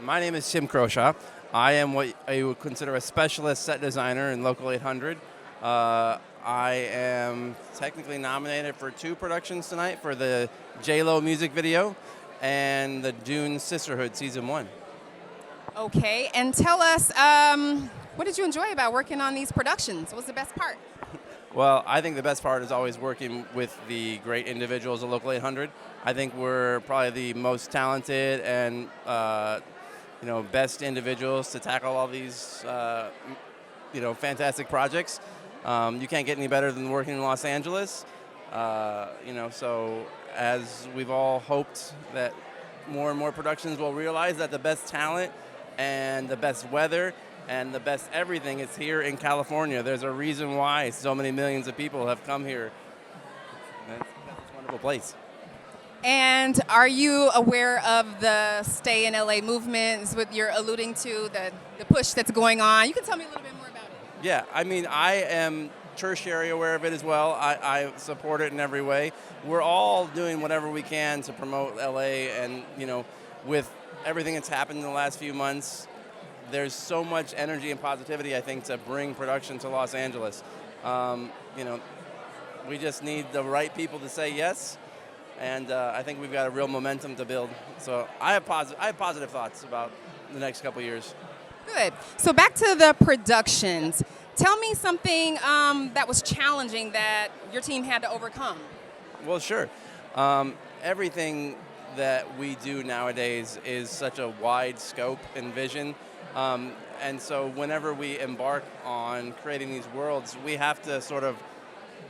My name is Tim Croshaw. I am what I would consider a specialist set designer in Local 800. I am technically nominated for 2 productions tonight for the J-Lo music video and the Dune Sisterhood Season 1. Okay, and tell us, what did you enjoy about working on these productions? What was the best part? Well, I think the best part is always working with the great individuals at Local 800. I think we're probably the most talented and best individuals to tackle all these fantastic projects. You can't get any better than working in Los Angeles. So as we've all hoped that more and more productions will realize that the best talent and the best weather and the best everything is here in California. There's a reason why so many millions of people have come here. That's a wonderful place. And are you aware of the Stay in LA movement? Is what you're alluding to, the push that's going on. You can tell me a little bit more about it. Yeah, I mean, I am tertiary aware of it as well. I support it in every way. We're all doing whatever we can to promote LA, and with everything that's happened in the last few months, there's so much energy and positivity, I think, to bring production to Los Angeles. We just need the right people to say yes, and I think we've got a real momentum to build. So I have positive thoughts about the next couple years. Good. So back to the productions. Tell me something that was challenging that your team had to overcome. Well, sure. Everything that we do nowadays is such a wide scope and vision. And so whenever we embark on creating these worlds, we have to sort of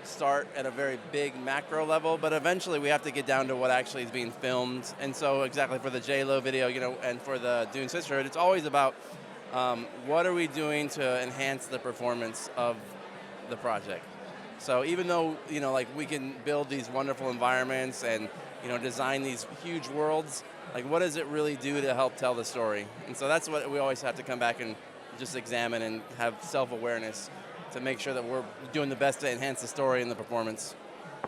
start at a very big macro level, but eventually we have to get down to what actually is being filmed. And so exactly for the J-Lo video, and for the Dune Sisterhood, it's always about what are we doing to enhance the performance of the project. So even though, we can build these wonderful environments and, design these huge worlds, what does it really do to help tell the story? And so that's what we always have to come back and just examine and have self-awareness to make sure that we're doing the best to enhance the story and the performance.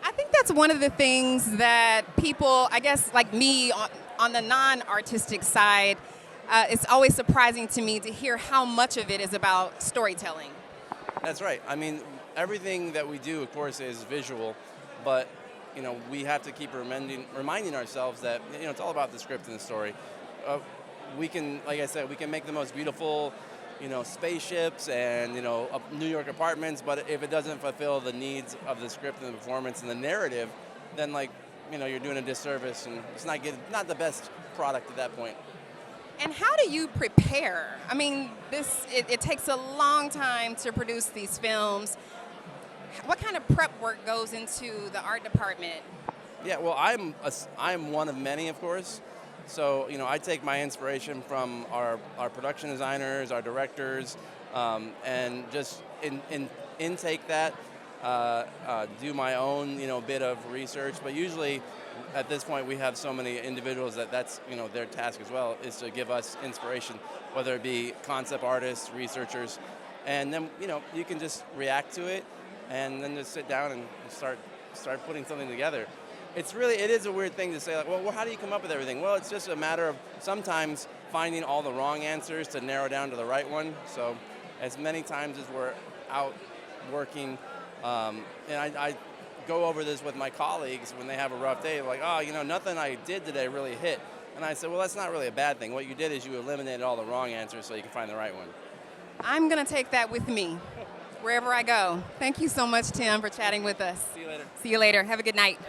I think that's one of the things that people, I guess, like me, on the non-artistic side, it's always surprising to me to hear how much of it is about storytelling. That's right. I mean, everything that we do, of course, is visual, but we have to keep reminding ourselves that it's all about the script and the story. We can, like I said, we can make the most beautiful, spaceships and New York apartments, but if it doesn't fulfill the needs of the script and the performance and the narrative, then you're doing a disservice, and it's not the best product at that point. And how do you prepare? I mean, it takes a long time to produce these films. What kind of prep work goes into the art department? Yeah, well, I'm one of many, of course. So, I take my inspiration from our production designers, our directors, and just intake that, do my own, bit of research. But usually, at this point, we have so many individuals that's their task as well, is to give us inspiration, whether it be concept artists, researchers, and then you can just react to it, and then just sit down and start putting something together. It is a weird thing to say, well, how do you come up with everything? Well, it's just a matter of sometimes finding all the wrong answers to narrow down to the right one. So as many times as we're out working, and I go over this with my colleagues when they have a rough day, like, nothing I did today really hit. And I said, well, that's not really a bad thing. What you did is you eliminated all the wrong answers so you can find the right one. I'm going to take that with me wherever I go. Thank you so much, Tim, for chatting with us. See you later. See you later. Have a good night.